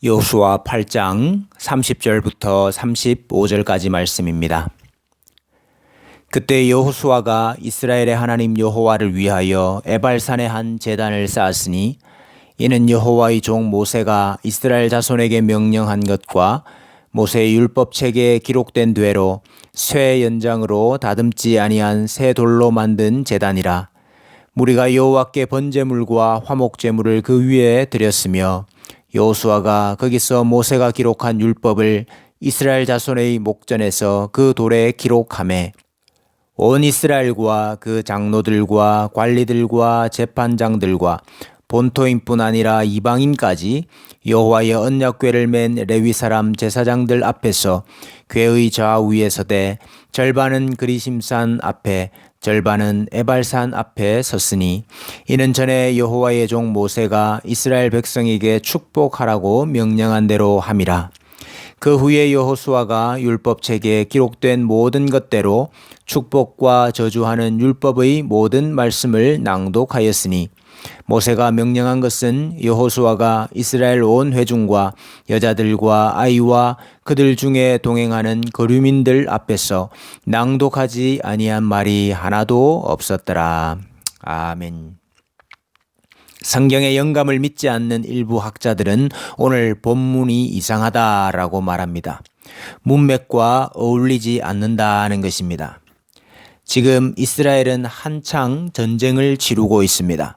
여호수아 8장 30절부터 35절까지 말씀입니다. 그때 여호수아가 이스라엘의 하나님 여호와를 위하여 에발산에 한 제단을 쌓았으니 이는 여호와의 종 모세가 이스라엘 자손에게 명령한 것과 모세의 율법책에 기록된 대로 쇠 연장으로 다듬지 아니한 새 돌로 만든 제단이라. 무리가 여호와께 번제물과 화목제물을 그 위에 드렸으며 여호수아가 거기서 모세가 기록한 율법을 이스라엘 자손의 목전에서 그 돌에 기록하매 온 이스라엘과 그 장로들과 관리들과 재판장들과 본토인뿐 아니라 이방인까지 여호와의 언약궤를 맨 레위 사람 제사장들 앞에서 궤의 좌우에 서되 절반은 그리심산 앞에 절반은 에발산 앞에 섰으니 이는 전에 여호와의 종 모세가 이스라엘 백성에게 축복하라고 명령한 대로 함이라. 그 후에 여호수아가 율법책에 기록된 모든 것대로 축복과 저주하는 율법의 모든 말씀을 낭독하였으니 모세가 명령한 것은 여호수아가 이스라엘 온 회중과 여자들과 아이와 그들 중에 동행하는 거류민들 앞에서 낭독하지 아니한 말이 하나도 없었더라. 아멘. 성경의 영감을 믿지 않는 일부 학자들은 오늘 본문이 이상하다라고 말합니다. 문맥과 어울리지 않는다는 것입니다. 지금 이스라엘은 한창 전쟁을 치르고 있습니다.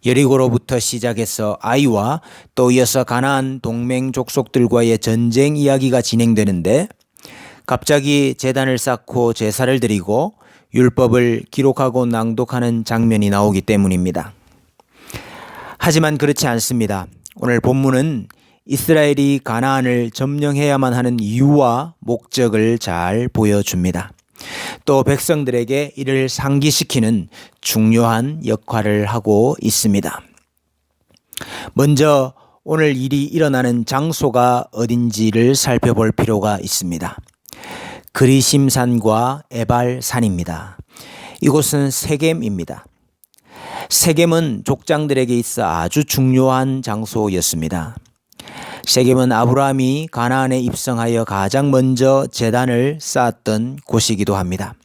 여리고로부터 시작해서 아이와 또 이어서 가나안 동맹 족속들과의 전쟁 이야기가 진행되는데 갑자기 제단을 쌓고 제사를 드리고 율법을 기록하고 낭독하는 장면이 나오기 때문입니다. 하지만 그렇지 않습니다. 오늘 본문은 이스라엘이 가나안을 점령해야만 하는 이유와 목적을 잘 보여줍니다. 또 백성들에게 이를 상기시키는 중요한 역할을 하고 있습니다. 먼저 오늘 일이 일어나는 장소가 어딘지를 살펴볼 필요가 있습니다. 그리심산과 에발산입니다. 이곳은 세겜입니다. 세겜은 족장들에게 있어 아주 중요한 장소였습니다. 세겜은 아브라함이 가나안에 입성하여 가장 먼저 제단을 쌓았던 곳이기도 합니다.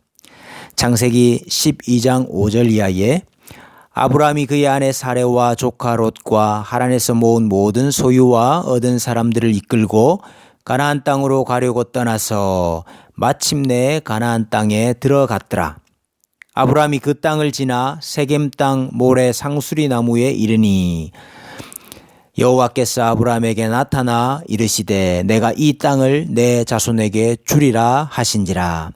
창세기 12장 5절 이하에 아브라함이 그의 아내 사레와 조카 롯과 하란에서 모은 모든 소유와 얻은 사람들을 이끌고 가나안 땅으로 가려고 떠나서 마침내 가나안 땅에 들어갔더라. 아브라함이 그 땅을 지나 세겜 땅 모래 상수리 나무에 이르니 여호와께서 아브라함에게 나타나 이르시되 내가 이 땅을 내 자손에게 주리라 하신지라.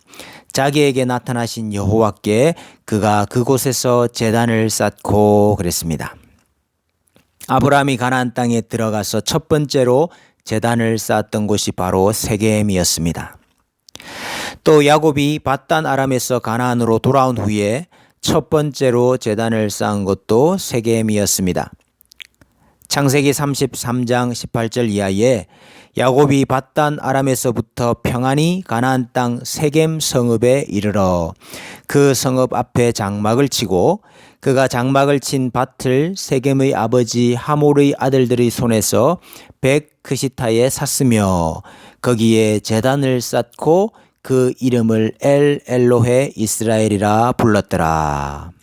자기에게 나타나신 여호와께 그가 그곳에서 제단을 쌓고 그랬습니다. 아브라함이 가나안 땅에 들어가서 첫 번째로 제단을 쌓았던 곳이 바로 세겜이었습니다. 또 야곱이 밧단 아람에서 가나안으로 돌아온 후에 첫 번째로 제단을 쌓은 것도 세겜이었습니다. 창세기 33장 18절 이하에 야곱이 밧단 아람에서부터 평안히 가나안 땅 세겜 성읍에 이르러 그 성읍 앞에 장막을 치고 그가 장막을 친 밭을 세겜의 아버지 하몰의 아들들의 손에서 벳크시타에 샀으며 거기에 제단을 쌓고 그 이름을 엘 엘로헤 이스라엘이라 불렀더라.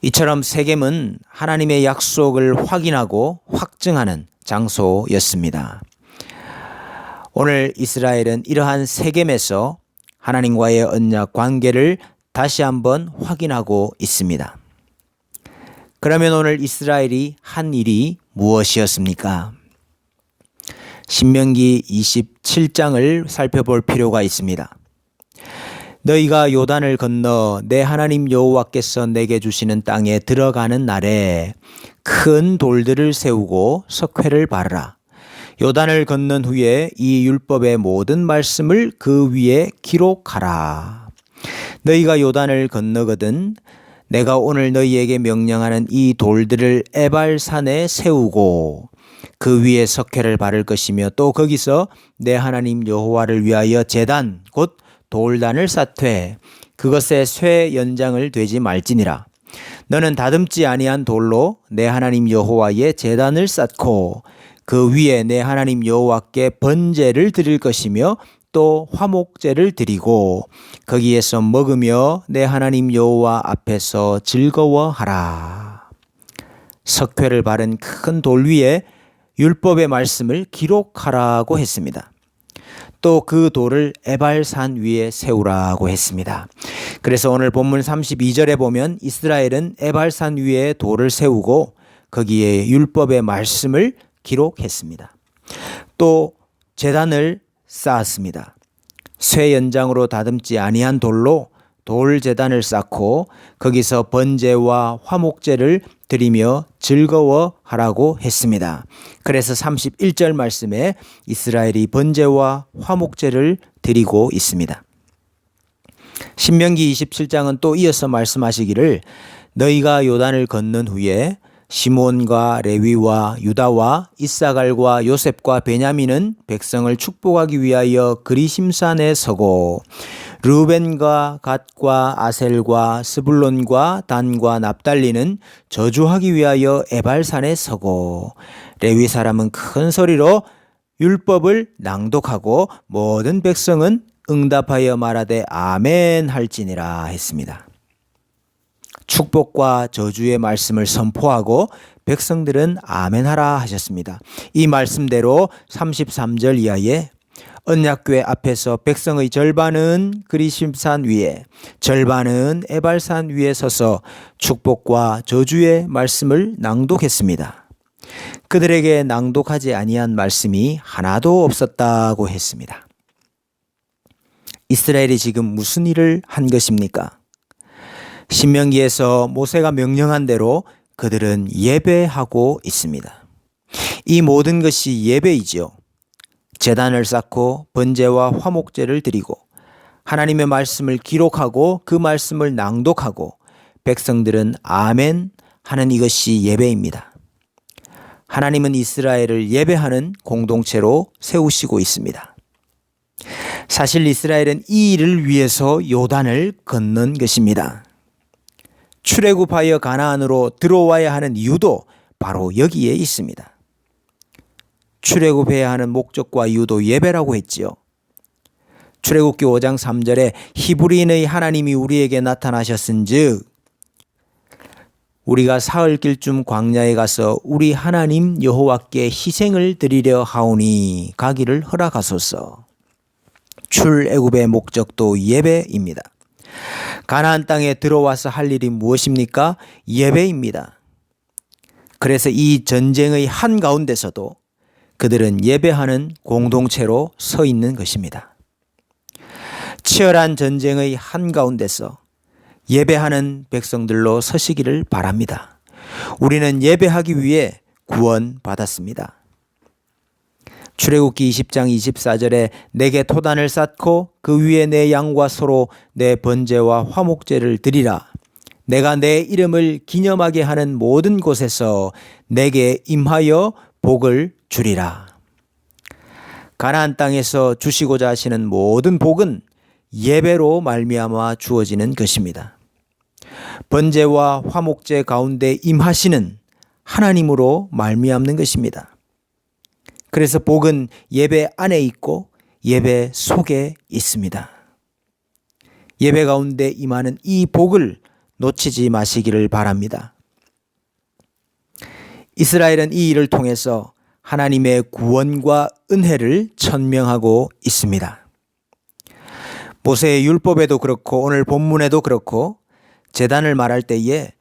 이처럼 세겜은 하나님의 약속을 확인하고 확증하는 장소였습니다. 오늘 이스라엘은 이러한 세겜에서 하나님과의 언약 관계를 다시 한번 확인하고 있습니다. 그러면 오늘 이스라엘이 한 일이 무엇이었습니까? 신명기 27장을 살펴볼 필요가 있습니다. 너희가 요단을 건너 내 하나님 여호와께서 내게 주시는 땅에 들어가는 날에 큰 돌들을 세우고 석회를 바르라. 요단을 건넌 후에 이 율법의 모든 말씀을 그 위에 기록하라. 너희가 요단을 건너거든 내가 오늘 너희에게 명령하는 이 돌들을 에발산에 세우고 그 위에 석회를 바를 것이며 또 거기서 내 하나님 여호와를 위하여 제단 곧 돌단을 쌓되 그것에 쇠 연장을 되지 말지니라. 너는 다듬지 아니한 돌로 내 하나님 여호와의 제단을 쌓고 그 위에 내 하나님 여호와께 번제를 드릴 것이며 또 화목제를 드리고 거기에서 먹으며 내 하나님 여호와 앞에서 즐거워하라. 석회를 바른 큰 돌 위에 율법의 말씀을 기록하라고 했습니다. 또 그 돌을 에발산 위에 세우라고 했습니다. 그래서 오늘 본문 32절에 보면 이스라엘은 에발산 위에 돌을 세우고 거기에 율법의 말씀을 기록했습니다. 또 제단을 쌓았습니다. 쇠 연장으로 다듬지 아니한 돌로 돌 제단을 쌓고 거기서 번제와 화목제를 드리며 즐거워하라고 했습니다. 그래서 31절 말씀에 이스라엘이 번제와 화목제를 드리고 있습니다. 신명기 27장은 또 이어서 말씀하시기를 너희가 요단을 건넌 후에 시몬과 레위와 유다와 이사갈과 요셉과 베냐민은 백성을 축복하기 위하여 그리심산에 서고 르우벤과 갓과 아셀과 스불론과 단과 납달리는 저주하기 위하여 에발산에 서고 레위 사람은 큰 소리로 율법을 낭독하고 모든 백성은 응답하여 말하되 아멘 할지니라 했습니다. 축복과 저주의 말씀을 선포하고 백성들은 아멘하라 하셨습니다. 이 말씀대로 33절 이하에 언약궤 앞에서 백성의 절반은 그리심산 위에 절반은 에발산 위에 서서 축복과 저주의 말씀을 낭독했습니다. 그들에게 낭독하지 아니한 말씀이 하나도 없었다고 했습니다. 이스라엘이 지금 무슨 일을 한 것입니까? 신명기에서 모세가 명령한 대로 그들은 예배하고 있습니다. 이 모든 것이 예배이지요. 제단을 쌓고 번제와 화목제를 드리고 하나님의 말씀을 기록하고 그 말씀을 낭독하고 백성들은 아멘 하는 이것이 예배입니다. 하나님은 이스라엘을 예배하는 공동체로 세우시고 있습니다. 사실 이스라엘은 이 일을 위해서 요단을 건넌 것입니다. 출애굽하여 가나안으로 들어와야 하는 이유도 바로 여기에 있습니다. 출애굽해야 하는 목적과 이유도 예배라고 했지요. 출애굽기 5장 3절에 히브리인의 하나님이 우리에게 나타나셨은즉 우리가 사흘길쯤 광야에 가서 우리 하나님 여호와께 희생을 드리려 하오니 가기를 허락하소서. 출애굽의 목적도 예배입니다. 가나안 땅에 들어와서 할 일이 무엇입니까? 예배입니다. 그래서 이 전쟁의 한가운데서도 그들은 예배하는 공동체로 서 있는 것입니다. 치열한 전쟁의 한가운데서 예배하는 백성들로 서시기를 바랍니다. 우리는 예배하기 위해 구원받았습니다. 출애굽기 20장 24절에 내게 토단을 쌓고 그 위에 내 양과 소로 내 번제와 화목제를 드리라. 내가 내 이름을 기념하게 하는 모든 곳에서 내게 임하여 복을 주리라. 가나안 땅에서 주시고자 하시는 모든 복은 예배로 말미암아 주어지는 것입니다. 번제와 화목제 가운데 임하시는 하나님으로 말미암는 것입니다. 그래서 복은 예배 안에 있고 예배 속에 있습니다. 예배 가운데 임하는 이 복을 놓치지 마시기를 바랍니다. 이스라엘은 이 일을 통해서 하나님의 구원과 은혜를 천명하고 있습니다. 모세의 율법에도 그렇고 오늘 본문에도 그렇고 제단을 말할 때에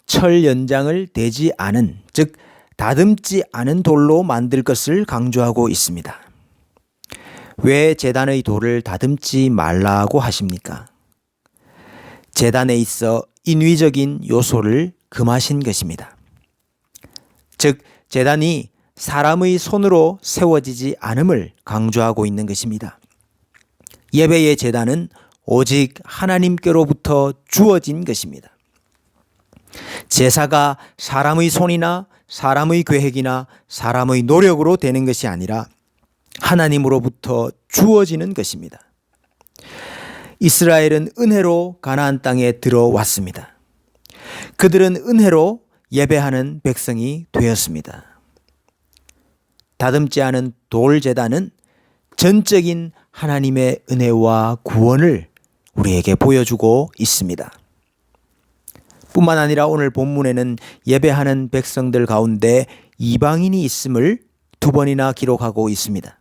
철 연장을 대지 않은, 즉 다듬지 않은 돌로 만들 것을 강조하고 있습니다. 왜 제단의 돌을 다듬지 말라고 하십니까? 제단에 있어 인위적인 요소를 금하신 것입니다. 즉 제단이 사람의 손으로 세워지지 않음을 강조하고 있는 것입니다. 예배의 제단은 오직 하나님께로부터 주어진 것입니다. 제사가 사람의 손이나 사람의 계획이나 사람의 노력으로 되는 것이 아니라 하나님으로부터 주어지는 것입니다. 이스라엘은 은혜로 가나안 땅에 들어왔습니다. 그들은 은혜로 예배하는 백성이 되었습니다. 다듬지 않은 돌 제단은 전적인 하나님의 은혜와 구원을 우리에게 보여주고 있습니다. 뿐만 아니라 오늘 본문에는 예배하는 백성들 가운데 이방인이 있음을 2번이나 기록하고 있습니다.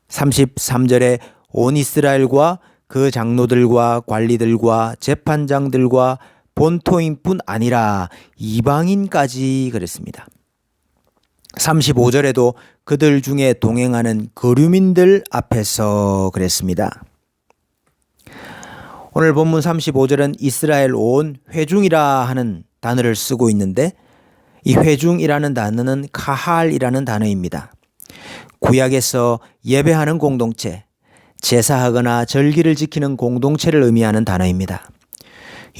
33절에 온 이스라엘과 그 장로들과 관리들과 재판장들과 본토인뿐 아니라 이방인까지 그랬습니다. 35절에도 그들 중에 동행하는 거류민들 앞에서 그랬습니다. 오늘 본문 35절은 이스라엘 온 회중이라 하는 단어를 쓰고 있는데 이 회중이라는 단어는 카할이라는 단어입니다. 구약에서 예배하는 공동체, 제사하거나 절기를 지키는 공동체를 의미하는 단어입니다.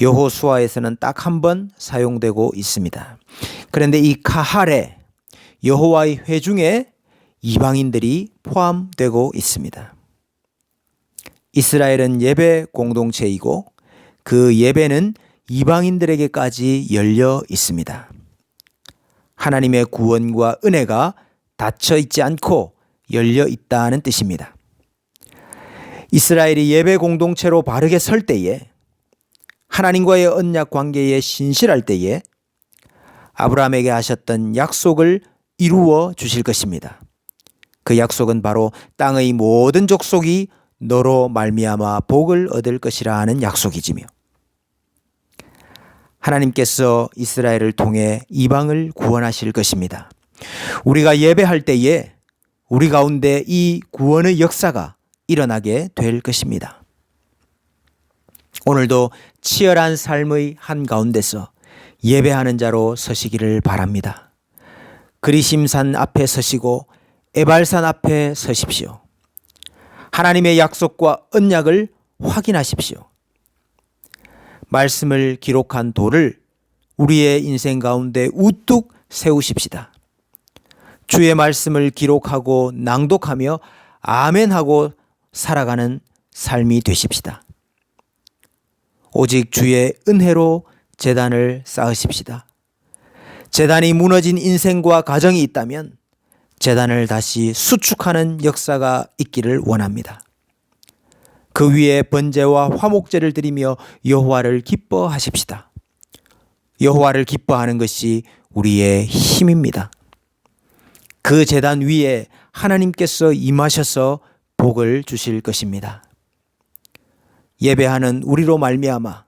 여호수아에서는 딱 한 번 사용되고 있습니다. 그런데 이 카할에 여호와의 회중에 이방인들이 포함되고 있습니다. 이스라엘은 예배 공동체이고 그 예배는 이방인들에게까지 열려 있습니다. 하나님의 구원과 은혜가 닫혀 있지 않고 열려 있다는 뜻입니다. 이스라엘이 예배 공동체로 바르게 설 때에 하나님과의 언약 관계에 신실할 때에 아브라함에게 하셨던 약속을 이루어 주실 것입니다. 그 약속은 바로 땅의 모든 족속이 너로 말미암아 복을 얻을 것이라 하는 약속이지며 하나님께서 이스라엘을 통해 이방을 구원하실 것입니다. 우리가 예배할 때에 우리 가운데 이 구원의 역사가 일어나게 될 것입니다. 오늘도 치열한 삶의 한가운데서 예배하는 자로 서시기를 바랍니다. 그리심산 앞에 서시고 에발산 앞에 서십시오. 하나님의 약속과 언약을 확인하십시오. 말씀을 기록한 돌을 우리의 인생 가운데 우뚝 세우십시다. 주의 말씀을 기록하고 낭독하며 아멘하고 살아가는 삶이 되십시다. 오직 주의 은혜로 제단을 쌓으십시다. 제단이 무너진 인생과 가정이 있다면 제단을 다시 수축하는 역사가 있기를 원합니다. 그 위에 번제와 화목제를 드리며 여호와를 기뻐하십시다. 여호와를 기뻐하는 것이 우리의 힘입니다. 그 제단 위에 하나님께서 임하셔서 복을 주실 것입니다. 예배하는 우리로 말미암아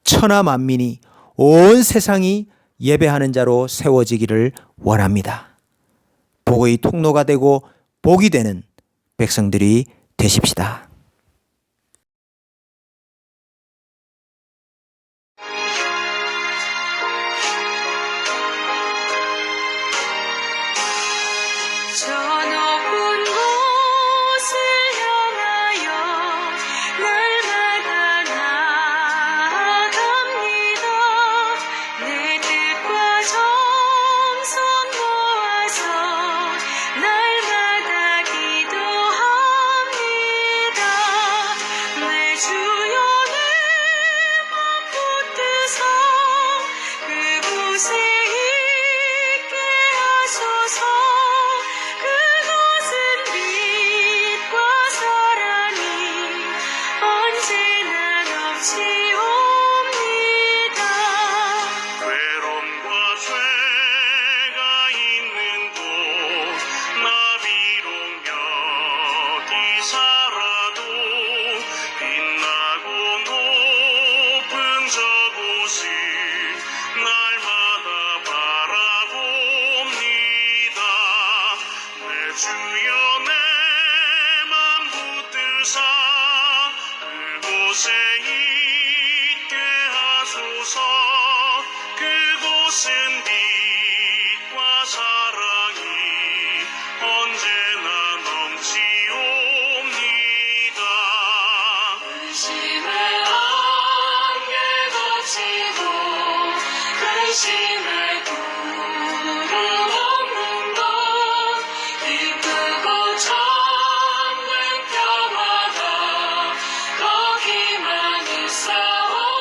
천하 만민이 온 세상이 예배하는 자로 세워지기를 원합니다. 복의 통로가 되고 복이 되는 백성들이 되십시다. 그곳에 있게 하소서. 그곳은 빛과 사랑이 언제나 넘치옵니다. 근심의 안개 걷히고 근심의 구름 없는 곳 기쁘고 참는 평화가 거기만 있사옵니다.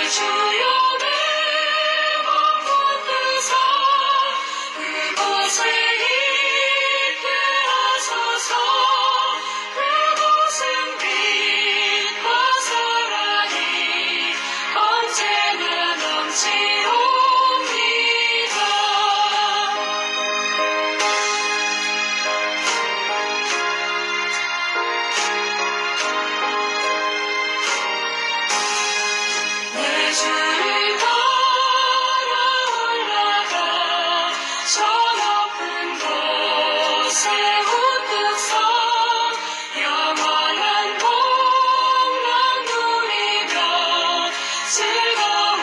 주여 내 맘 붙드사 그곳에 있게 하소서 그곳은 빛과 사랑이 언제나 넘치옵니다. 내 주를 따라 올라가 저 높은 곳에 우뚝 서 영원한 복락 누리며 즐거운